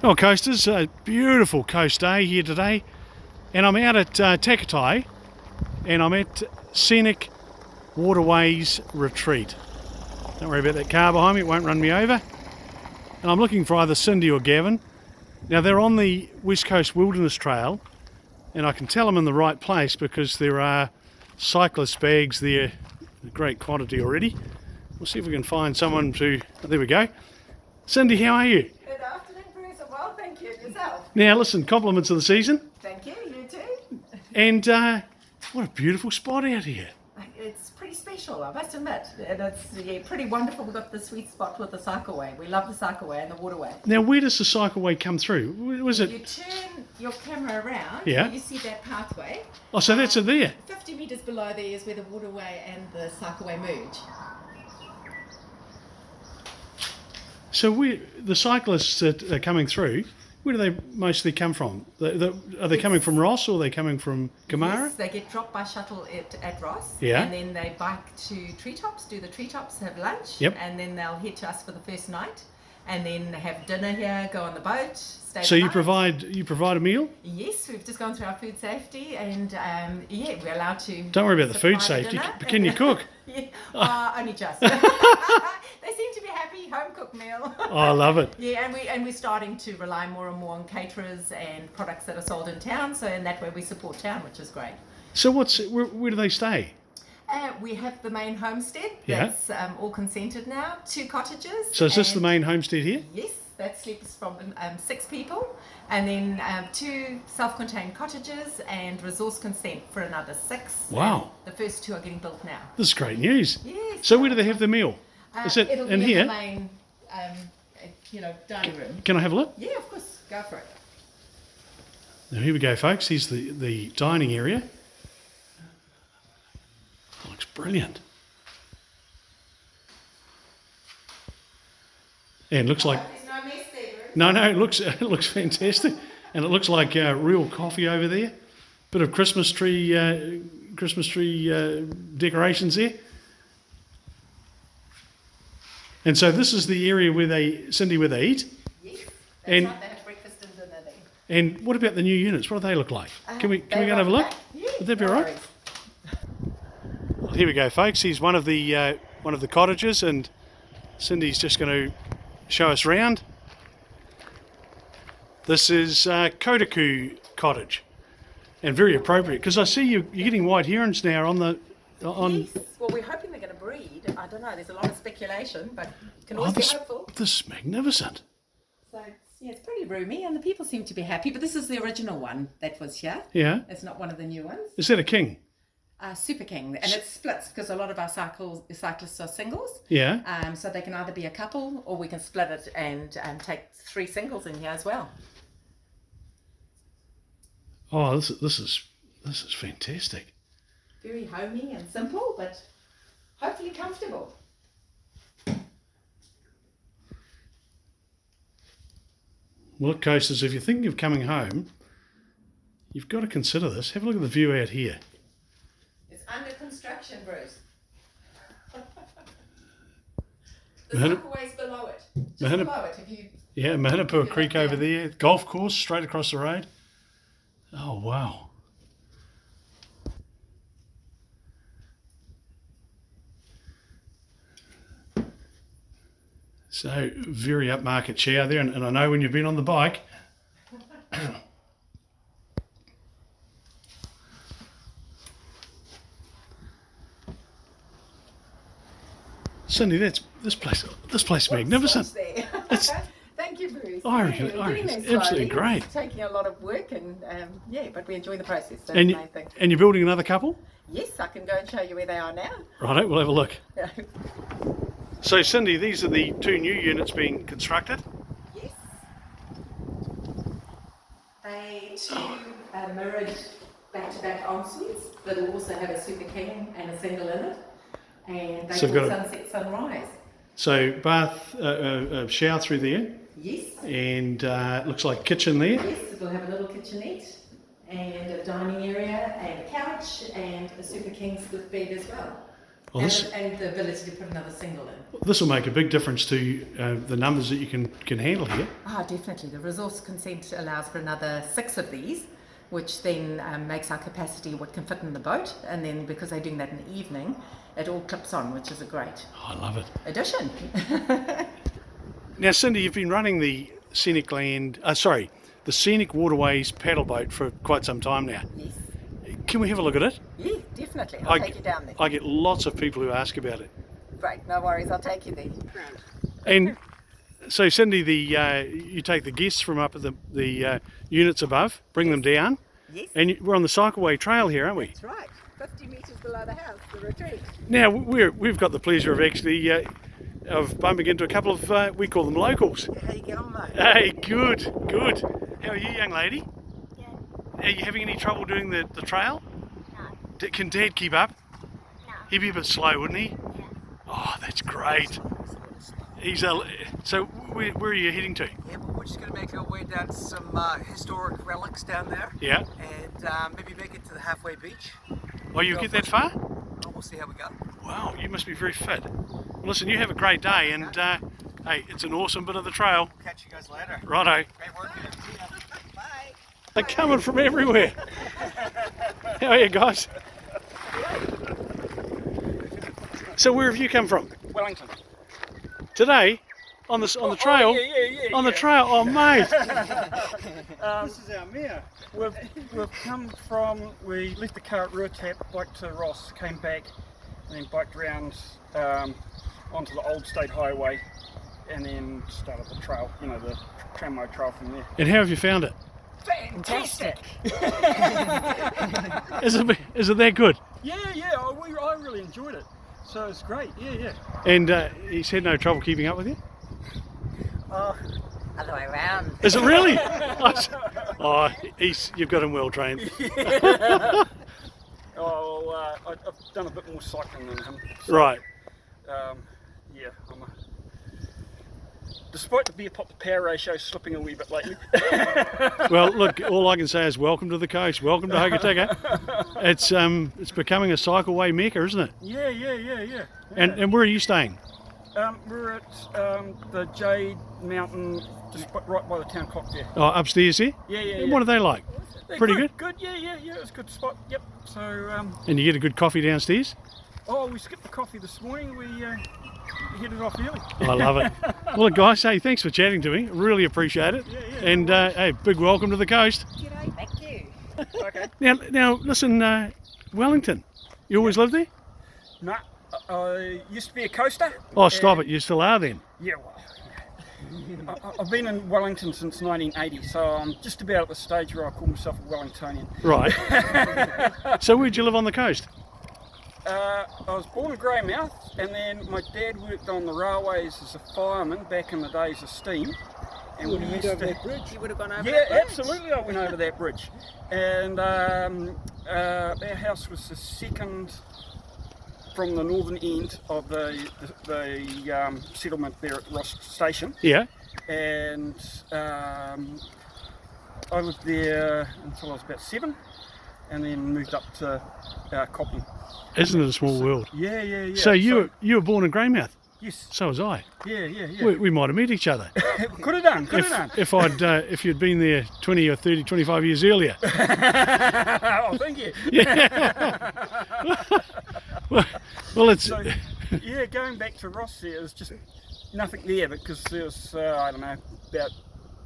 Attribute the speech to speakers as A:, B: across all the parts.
A: Well, coasters, a beautiful coast day here today, and I'm out at Takatai, and I'm at Scenic Waterways Retreat. Don't worry about that car behind me, it won't run me over. And I'm looking for either Cindy or Gavin. Now they're on the West Coast Wilderness Trail, and I can tell I'm in the right place because there are cyclist bags there, a great quantity already. We'll see if we can find someone to, oh, there we go. Cindy, how are you?
B: Good afternoon, Bruce. Well, thank you. Yourself?
A: Now listen, compliments of the season.
B: Thank you. You too.
A: And what a beautiful spot out here.
B: It's pretty special, I must admit. And it's pretty wonderful. We've got the sweet spot with the cycleway. We love the cycleway and the waterway.
A: Now, where does the cycleway come through? Was it?
B: You turn your camera around,
A: Yeah.
B: you see that pathway.
A: Oh, so that's it there.
B: 50 metres below there is where the waterway and the cycleway merge.
A: So the cyclists that are coming through, where do they mostly come from? Are they coming from Ross or are they coming from Kamara?
B: Yes, they get dropped by shuttle at Ross.
A: Yeah.
B: And then they bike to Treetops, do the Treetops, have lunch.
A: Yep.
B: And then they'll head to us for the first night. And then have dinner here, go on the boat, stay
A: So
B: the
A: you
B: night.
A: provide a meal?
B: Yes, we've just gone through our food safety and yeah, we're allowed to.
A: Don't worry about the food
B: supply
A: safety.
B: dinner.
A: Can you cook?
B: Yeah, only just. They seem to be happy, home cooked meal.
A: Oh, I love it.
B: Yeah, and we're starting to rely more and more on caterers and products that are sold in town. So in that way we support town, which is great.
A: So where do they stay?
B: We have the main homestead.
A: Yeah.
B: That's all consented now. 2 cottages.
A: So is this the main homestead here?
B: Yes, that sleeps from 6 people. And then 2 self-contained cottages and resource consent for another 6.
A: Wow.
B: And the first 2 are getting built now.
A: This is great news.
B: Yes.
A: So where do they have their meal? Is it
B: It'll
A: in
B: be
A: here?
B: in the main, dining room.
A: Can I have a look?
B: Yeah, of course. Go for it.
A: Now here we go, folks. Here's the dining area. Looks brilliant. And looks like
B: There's no mess there, Bruce.
A: it looks fantastic, and it looks like real coffee over there. Bit of Christmas tree decorations there. And so this is the area where they eat.
B: Yes, that's
A: And-
B: right. They have breakfast and dinner there.
A: And what about the new units? What do they look like? Can we go
B: They're
A: and have a
B: right
A: look?
B: back. Yeah,
A: Would that be
B: no
A: all right?
B: worries.
A: Well, here we go, folks. Here's one of the cottages, and Cindy's just going to show us round. This is Kotaku Cottage, and very appropriate because I see you're getting white herons now on.
B: Yes. Well, we're hoping they're going to breed. I don't know. There's a lot of speculation, but can always be hopeful.
A: This is magnificent.
B: So it's pretty roomy, and the people seem to be happy. But this is the original one that was here.
A: Yeah.
B: It's not one of the new ones.
A: Is that a king?
B: Super King, and it splits because a lot of our cyclists are singles.
A: Yeah.
B: So they can either be a couple, or we can split it and take 3 singles in here as well.
A: Oh, this is fantastic.
B: Very homey and simple, but hopefully comfortable.
A: Well, look, coasters, if you're thinking of coming home, you've got to consider this. Have a look at the view out here.
B: It's under construction, Bruce. The
A: Mahina-
B: cycleway's below it. Just
A: Mahina-
B: below it. If you
A: Yeah, Mahinapua
B: Good
A: Creek
B: idea.
A: over there. Golf course straight across the road. Oh, wow. So, very upmarket shower there. And I know when you've been on the bike. Cindy, this place is magnificent.
B: there. Thank you, Bruce.
A: I reckon
B: getting
A: it's
B: there
A: absolutely
B: slowly.
A: great.
B: It's taking a lot of work, and but we enjoy the process. That's
A: And
B: the main thing.
A: you're building another couple?
B: Yes, I can go and show you where they are now.
A: Righto, we'll have a look. So, Cindy, these are the 2 new units being constructed.
B: Yes. They 2 mirrored back-to-back en-suites that will also have a Super King and a single in it. And they
A: So we've
B: call
A: got
B: sunset sunrise.
A: So, bath, shower through there,
B: Yes.
A: and looks like kitchen there.
B: Yes, it will have a little kitchenette and a dining area and a couch and a Super King split bed as well.
A: Well,
B: and the ability to put another single in.
A: this will make a big difference to the numbers that you can handle here.
B: Definitely. The resource consent allows for another 6 of these, which then makes our capacity what can fit in the boat. And then because they're doing that in the evening, it all clips on, which is a great
A: I love it.
B: addition.
A: Now, Cindy, you've been running the the Scenic Waterways paddle boat for quite some time now.
B: Yes.
A: Can we have a look at it?
B: Yeah, definitely. I'll take you down there.
A: I get lots of people who ask about it.
B: Great, no worries. I'll take you there.
A: And so, Cindy, you take the guests from up at the units above, bring them down.
B: Yes.
A: And we're on the Cycleway Trail here, aren't we?
B: That's right. 50 metres below the house, the retreat.
A: Now, we've got the pleasure of actually of bumping into a couple of, we call them locals.
B: How you get on, mate?
A: Hey, good. How are you, young lady?
C: Good.
A: Are you having any trouble doing the trail?
C: No.
A: Can Dad keep up?
C: No.
A: He'd be a bit slow, wouldn't he?
C: Yeah.
A: Oh, that's great. So where are you heading to?
D: Yeah, but we're just going to make our way down to some historic relics down there.
A: Yeah.
D: And maybe make it to the halfway beach.
A: Oh, you get that far?
D: Oh, we'll see how we go.
A: Wow, you must be very fit. Well, listen, you have a great day, and hey, it's an awesome bit of the trail.
D: Catch you guys later.
A: Righto.
D: Great work. See ya. Bye.
A: They're coming from everywhere. How are you guys? So where have you come from?
D: Wellington.
A: Today? On the trail?
D: Yeah.
A: On the trail? Oh, mate.
E: This is our mare. We've come from, we left the car at Ruatap, biked to Ross, came back, and then biked around onto the old state highway, and then started the trail, the tramway trail from there.
A: And how have you found it?
B: Fantastic.
A: Is it that good?
E: Yeah, I really enjoyed it. So it's great, yeah.
A: And he's had no trouble keeping up with you?
B: Other way around.
A: Is it really? Oh, you've got him well trained.
E: I've done a bit more cycling than him. So,
A: Right.
E: Yeah, despite the beer pop to power ratio slipping a wee bit lately.
A: Well, look, all I can say is welcome to the coast. Welcome to Hokitika. It's becoming a cycleway mecca, isn't it?
E: Yeah.
A: And where are you staying?
E: We're at the Jade Mountain, just right by the town clock there.
A: Oh, upstairs here?
E: Yeah.
A: And what are they like?
E: They're
A: Pretty good?
E: Good, yeah. It's a good spot. Yep. So,
A: And you get a good coffee downstairs?
E: we skipped the coffee this morning. We headed off early.
A: I love it. Well, guys, hey, thanks for chatting to me. Really appreciate it.
E: Yeah,
A: And hey, big welcome to the coast.
B: G'day, thank you.
E: Okay.
A: Now, listen, Wellington, you always lived there?
E: No, I used to be a coaster.
A: Oh, stop it. You still are then?
E: Yeah, well, I've been in Wellington since 1980, so I'm just about at the stage where I call myself a Wellingtonian.
A: Right. So where'd you live on the coast?
E: I was born in Greymouth, and then my dad worked on the railways as a fireman back in the days of steam. And we used to
D: that bridge. You would have gone over
E: Yeah,
D: that bridge.
E: absolutely. I went over that bridge, and our house was the second from the northern end of the settlement there at Ross Station.
A: Yeah.
E: And I lived there until I was about 7, and then moved up to Copland.
A: Isn't it a small world?
E: Yeah.
A: So you were born in Greymouth?
E: Yes.
A: So was I.
E: Yeah.
A: We might have met each other.
E: Could have done.
A: If you'd been there 20 or 30, 25 years earlier.
E: Oh, thank you.
A: Well, it's...
E: So, yeah, going back to Ross there, there's just nothing there because there was, I don't know, about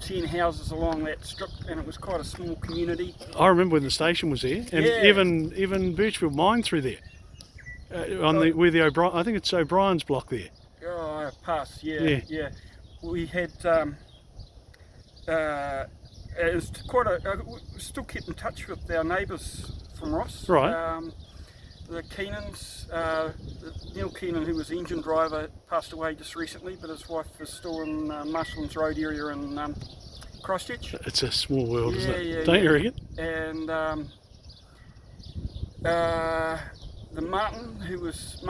E: 10 houses along that strip, and it was quite a small community.
A: I remember when the station was there, and
E: Yeah.
A: even Birchfield Mine through there. Where the O'Brien, I think it's O'Brien's block there.
E: Oh, pass, yeah. We had, it was quite we still kept in touch with our neighbours from Ross.
A: Right.
E: The Keenans, Neil Keenan, who was the engine driver, passed away just recently, but his wife is still in Marshlands Road area in Christchurch.
A: It's a small world, isn't it?
E: Yeah,
A: Don't you reckon?
E: And the he was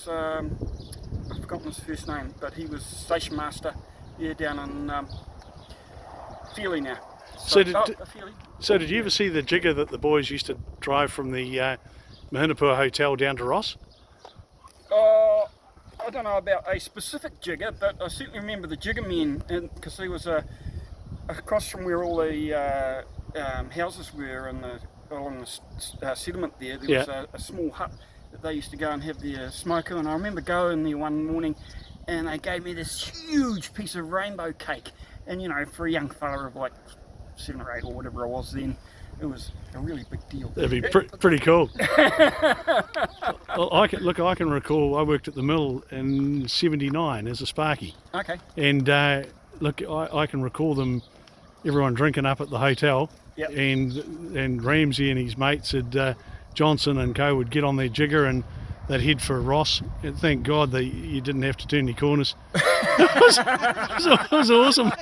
E: I've forgotten his first name, but he was station master down in Feely now. Feely.
A: So did you ever see the jigger that the boys used to drive from the Mahinapua Hotel down to Ross?
E: I don't know about a specific jigger, but I certainly remember the jigger men, because he was across from where all the houses were along the settlement there. There was a small hut that they used to go and have their smoker, and I remember going there one morning and they gave me this huge piece of rainbow cake, and you know, for a young fella of like 7 or 8 or whatever I was then, it was a really big deal.
A: That'd be pretty cool. Well, I can recall I worked at the mill in '79 as a sparky.
E: Okay.
A: And look, I can recall everyone drinking up at the hotel.
E: Yep.
A: And Ramsey and his mates Johnson and co would get on their jigger and they'd head for Ross. And thank God that you didn't have to turn any corners. It was awesome.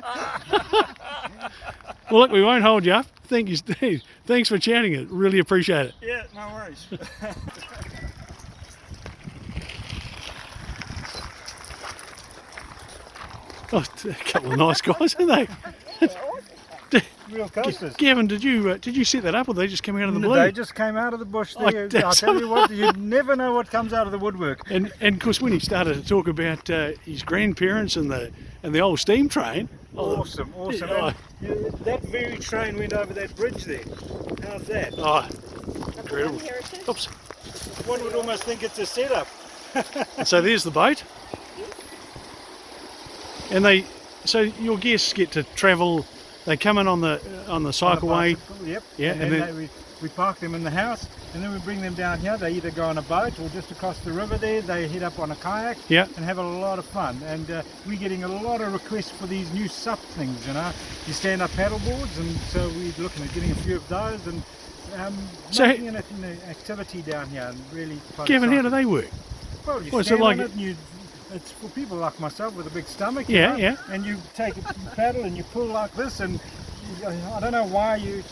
A: Well, look, we won't hold you up. Thanks for chatting it. Really appreciate it.
E: Yeah, no worries.
A: Oh, a couple of nice guys, aren't they?
F: Real coasters.
A: Gavin, did you set that up, or they just came out of the blue?
F: They just came out of the bush there. I'll tell you what, you never know what comes out of the woodwork.
A: And of course, when he started to talk about his grandparents and the old steam train.
F: Awesome.
A: Yeah,
F: And that very train went over that bridge there. How's that?
A: oh, incredible. Oops.
F: One would almost think it's a setup.
A: So there's the boat. And so your guests get to travel. They come in on the cycleway.
F: Yep.
A: Yeah,
F: And then we park them in the house, and then we bring them down here. They either go on a boat or just across the river there. They head up on a kayak.
A: Yeah.
F: And have a lot of fun. And we're getting a lot of requests for these new SUP things. You know, you stand up paddle boards, and so we're looking at getting a few of those and making an activity down here. And really.
A: Gavin, how do they work?
F: Well, you
A: What's
F: stand
A: it like?
F: on it and it's for people like myself with a big stomach.
A: Yeah,
F: you know,
A: yeah.
F: And you take a paddle and you pull like this, and I don't know why you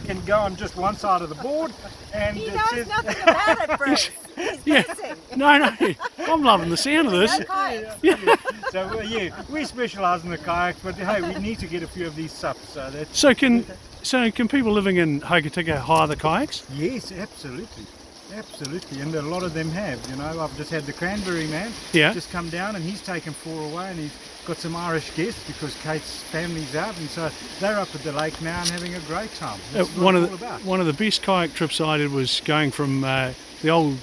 F: can go on just one side of the board. And
G: He knows nothing about it, Bruce. He's
A: Yeah.
G: guessing.
A: No, I'm loving the sound of this.
G: No kayaks.
F: So we specialise in the kayaks, but hey, we need to get a few of these SUPs. So that's
A: So can people living in Hokitika hire the kayaks?
F: yes, absolutely, and a lot of them have. You know, I've just had the Cranberry man just come down, and he's taken 4 away, and he's got some Irish guests because Kate's family's out, and so they're up at the lake now and having a great time. That's what it's all about.
A: One of the best kayak trips I did was going from the old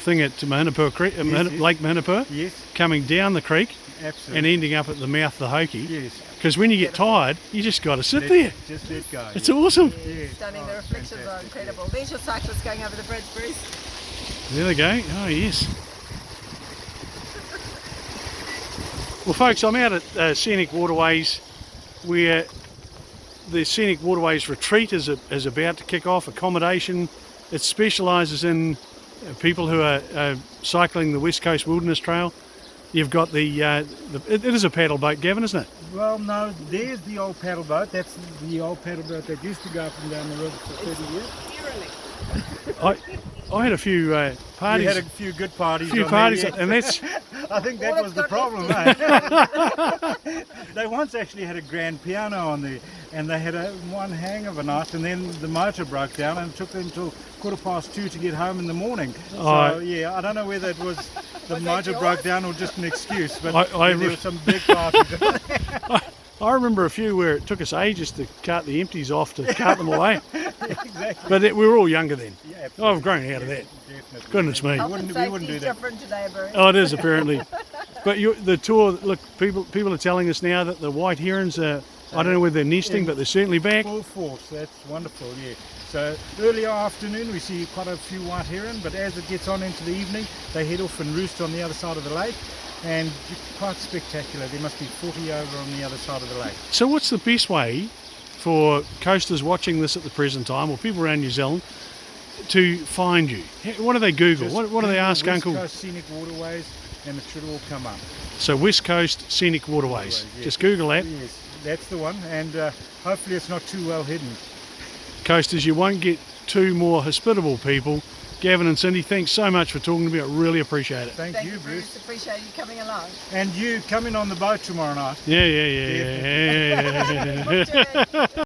A: thing at Mahinapua Creek, Lake Mahinapua,
F: Yes,
A: coming down the creek
F: absolutely.
A: and ending up at the mouth of the Hoki.
F: Yes,
A: Because when you get tired, you just got to sit there.
F: just let go.
A: It's awesome.
F: Yeah.
G: Stunning.
F: Oh,
G: The reflections are
F: fantastic.
G: incredible. There's your cyclist going over the bridge, Bruce.
A: There they go. Oh, yes. Well, folks, I'm out at Scenic Waterways, where the Scenic Waterways Retreat is about to kick off. Accommodation. It specialises in people who are cycling the West Coast Wilderness Trail. You've got it is a paddle boat, Gavin, isn't it?
F: Well, no, there's the old paddle boat. That's the old paddle boat that used to go up and down the river for 30 years.
A: I had a few parties.
F: You had a few good parties.
A: few
F: on
A: parties,
F: there, yeah.
A: and that's
F: I think that
G: All
F: was
G: it's
F: the
G: got
F: problem, eh? They once actually had a grand piano on there, and they had one hang of a night, and then the motor broke down, and it took them till 2:15 to get home in the morning.
A: Oh.
F: So yeah, I don't know whether it was the motor broke down or just an excuse, but
A: I
F: there were some big parties.
A: I remember a few where it took us ages to cart the empties off to cart them away.
F: Exactly.
A: But we were all younger then.
F: Yeah, absolutely.
A: I've grown out of that.
F: Definitely.
A: Goodness me.
G: Health
F: wouldn't-
G: and
F: we
G: safety
F: wouldn't
G: is
F: do that.
G: different today, Bruce.
A: Oh, it is apparently. But the tour, look, people are telling us now that the white herons are, I don't know whether they're nesting, but they're certainly back.
F: Full force, that's wonderful, yeah. So early afternoon we see quite a few white heron, but as it gets on into the evening, they head off and roost on the other side of the lake, and quite spectacular. There must be 40 over on the other side of the lake.
A: So what's the best way for coasters watching this at the present time, or people around New Zealand, to find you? What do they Google?
F: Just
A: What do they
F: Google
A: ask
F: West
A: Uncle?
F: Coast Scenic Waterways, and it should all come up.
A: So West Coast Scenic Waterways.
F: Yes.
A: Just Google that.
F: Yes, that's the one, and hopefully it's not too well hidden.
A: Coasters, you won't get two more hospitable people. Gavin and Cindy, thanks so much for talking to me. I really appreciate it.
F: Thank you, Bruce.
G: Appreciate you coming along.
F: And you coming on the boat tomorrow night.
A: Yeah.
G: We'll do it.